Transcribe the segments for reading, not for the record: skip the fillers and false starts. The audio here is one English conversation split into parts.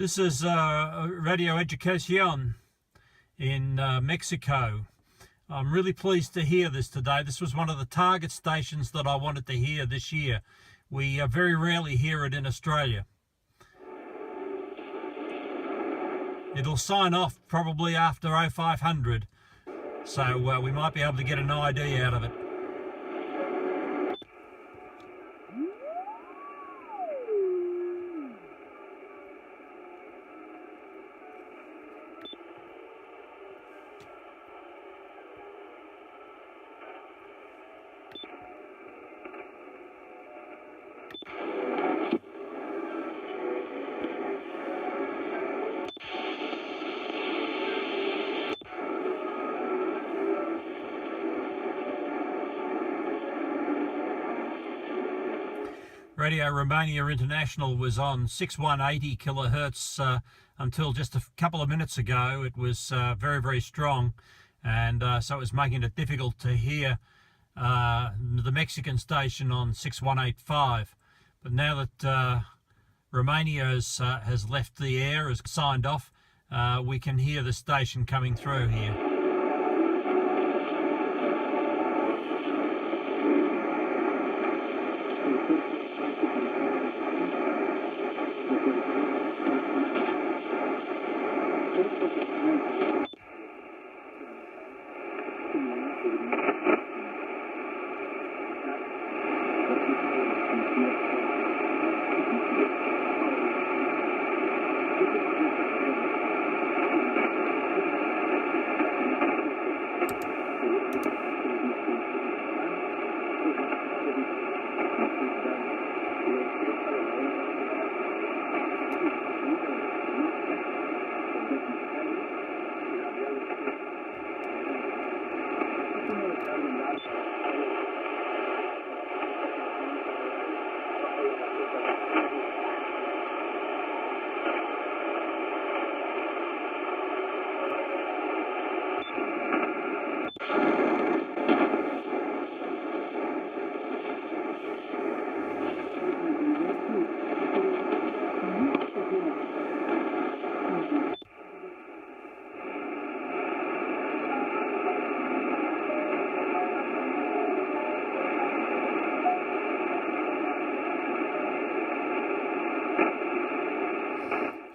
This is Radio Educación in Mexico. I'm really pleased to hear this today. This was one of the target stations that I wanted to hear this year. We very rarely hear it in Australia. It'll sign off probably after 0500, so we might be able to get an ID out of it. Radio Romania International was on 6180 kHz until just a couple of minutes ago. It was very, very strong, and so it was making it difficult to hear the Mexican station on 6185. But now that Romania has left the air, has signed off, we can hear the station coming through here.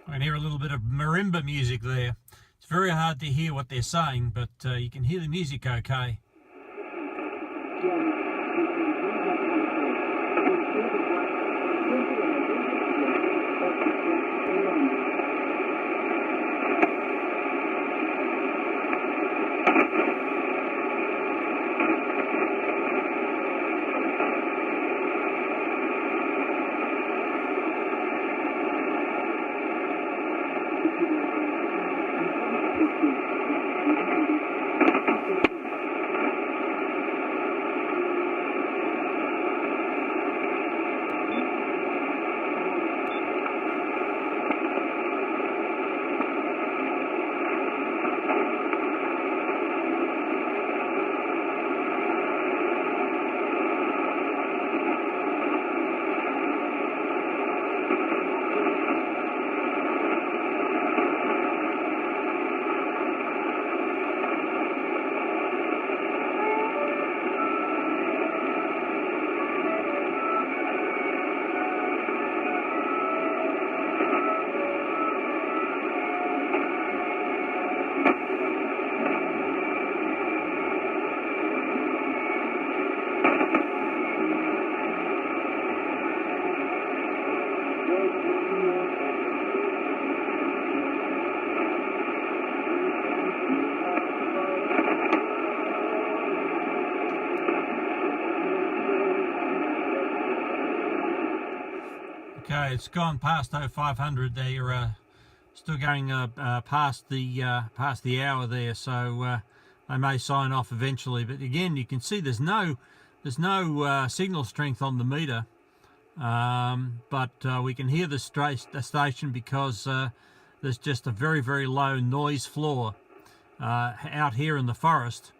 I can hear a little bit of marimba music there. It's very hard to hear what they're saying, but you can hear the music okay. Okay, it's gone past 0500. They're still going past the hour there, so they may sign off eventually. But again, you can see there's no signal strength on the meter, but we can hear the station because there's just a very, very low noise floor out here in the forest.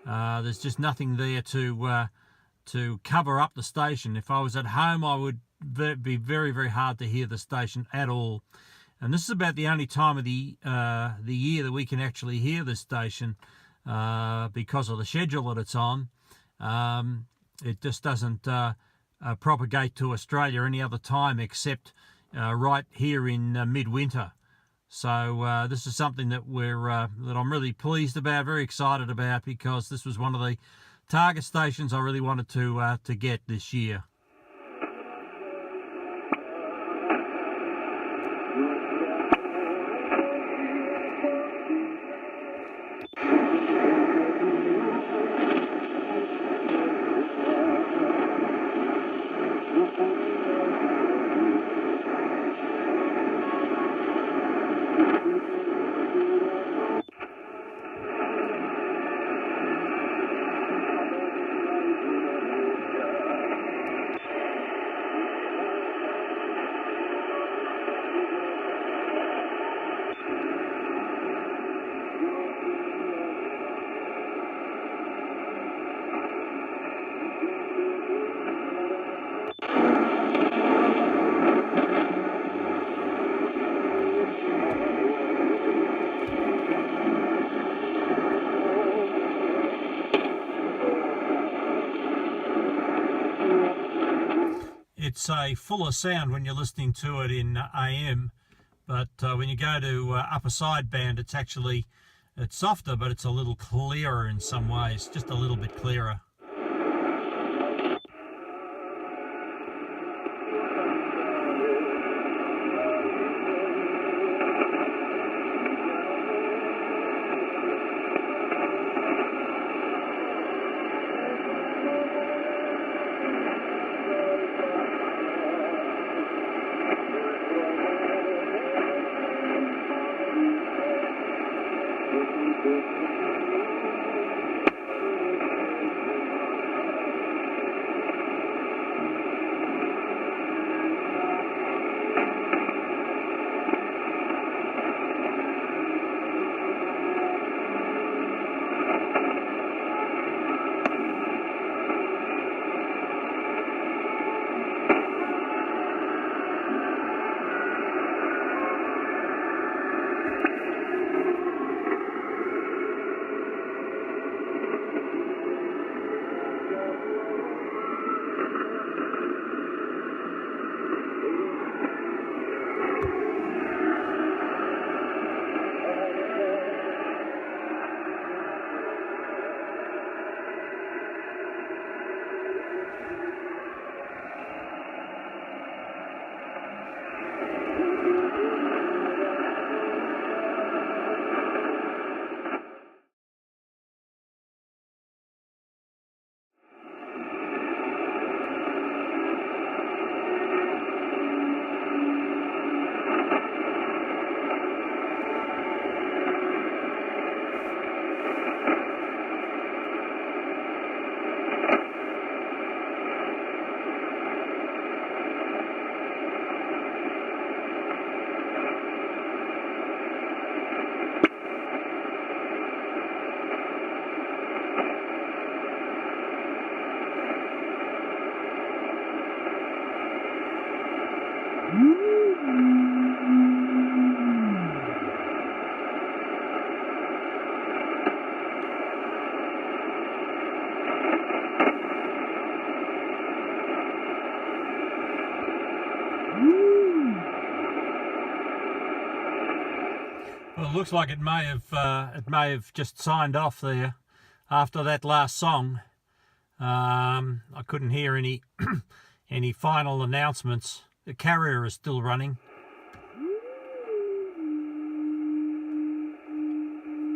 There's just nothing there to cover up the station. If I was at home, I would be very, very hard to hear the station at all. And this is about the only time of the year that we can actually hear this station because of the schedule that it's on. It just doesn't propagate to Australia any other time except right here in midwinter. So this is something that that I'm really pleased about, very excited about, because this was one of the target stations I really wanted to get this year. It's a fuller sound when you're listening to it in AM, but when you go to upper sideband, it's softer, but it's a little clearer in some ways, just a little bit clearer. Well, it looks like it may have just signed off there after that last song. I couldn't hear any any final announcements. The carrier is still running,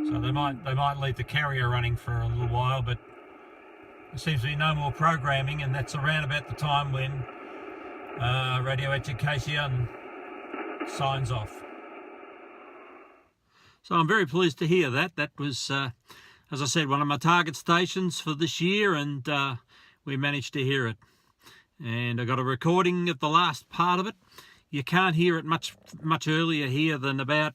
so they might leave the carrier running for a little while, but there seems to be no more programming, and that's around about the time when Radio Educación signs off. So I'm very pleased to hear that. That was, as I said, one of my target stations for this year, and we managed to hear it. And I got a recording of the last part of it. You can't hear it much earlier here than about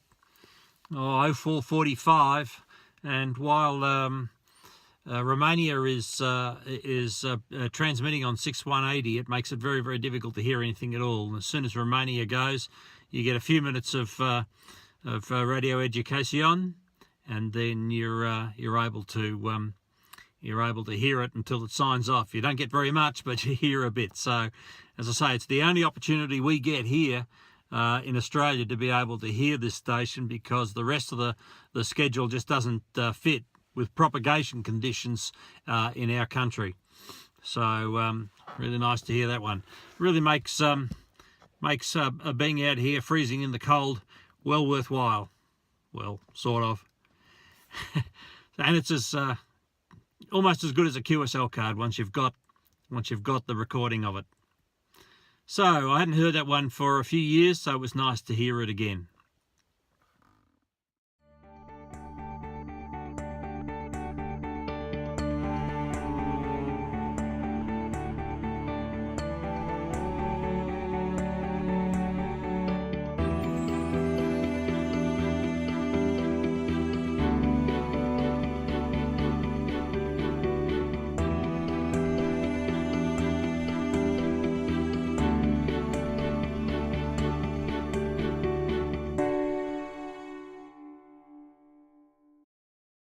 04:45. And while Romania is transmitting on 6180. It makes it very, very difficult to hear anything at all. And as soon as Romania goes, you get a few minutes of Radio Educación, and then you're able to hear it until it signs off. You don't get very much, but you hear a bit. So, as I say, it's the only opportunity we get here in Australia to be able to hear this station, because the rest of the schedule just doesn't fit with propagation conditions in our country. So really nice to hear that one. Really makes being out here freezing in the cold well worthwhile. Well, sort of. And it's almost as good as a QSL card once you've got the recording of it. So I hadn't heard that one for a few years, so it was nice to hear it again.